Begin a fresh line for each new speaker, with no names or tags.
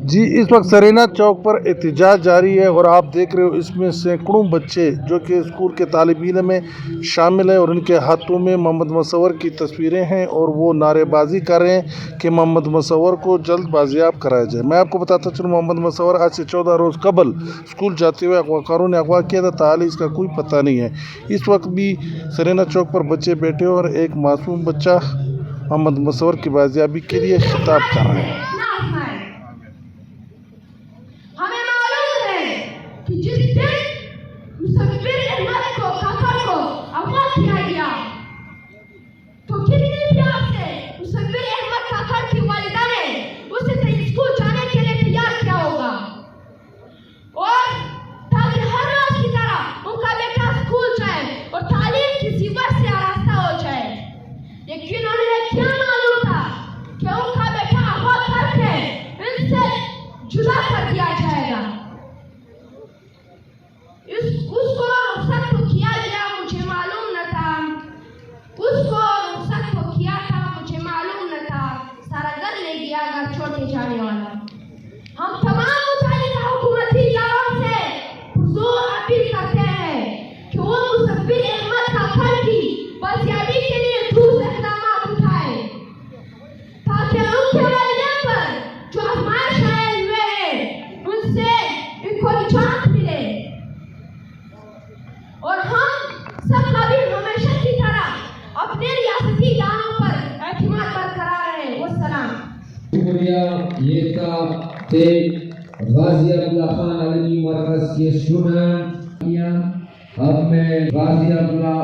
जी, इस वक्त सरीना चौक पर एहतजाज जारी है और आप देख रहे हो इसमें सैकड़ों बच्चे जो कि स्कूल के तालिब इल्म में शामिल हैं और उनके हाथों में मोहम्मद मुसव्वर की तस्वीरें हैं और वो नारेबाजी कर रहे हैं कि मोहम्मद मुसव्वर को जल्द बाजियाब कराया जाए। मैं आपको बताता चलूँ, मोहम्मद मुसव्वर आज से 14 रोज़ कबल स्कूल जाते हुए अगवाकारों ने अगवा किया था, ताली इसका कोई पता नहीं है। इस वक्त भी सरीना चौक पर बच्चे बैठे और एक मासूम बच्चा मोहम्मद मुसव्वर की बाजियाबी के लिए खिताब कर रहा है।
हमें मालूम है कि जिस दिन मुसव्विर अहमद को काका को अगवा किया गया तो कितनी प्यार से मुसव्विर अहमद काका की वालिदा ने उसे स्कूल जाने के लिए तैयार किया होगा और ताकि हर रोज की तरह उनका बेटा स्कूल जाए और तालीम की जीवन से आरास्ता हो जाए। लेकिन उन्हें क्या मालूम था कि उनका बेटा अगवा करके इनसे जुदा कर दिया जाएगा। उसको रुखसत तो किया गया, मुझे मालूम न था। उसको रुखसत तो किया था, मुझे मालूम न था। सारा घर ले गया, घर छोड़े जाने वाला। हम तमाम मुतालिका हुकूमती इदारों से हुजूर अपील करते हैं कि वो मुसव्विर अहमद काका की बाजियाबी के लिए ठोस इक़दाम उठाए ताकि उनके वालिदैन पर जो आजमाइश आए हुए हैं उनसे इनको निजात मिले और हम सब कभी हमेशा की तरह अपने रियासती इदारों पर एतमाद बरकरार रहे। वस्सलाम।
ये थे गाजी अब्दुल्ला खान अलवी मरकज के स्टूडेंट। अब मैं गाजी अब्दुल्ला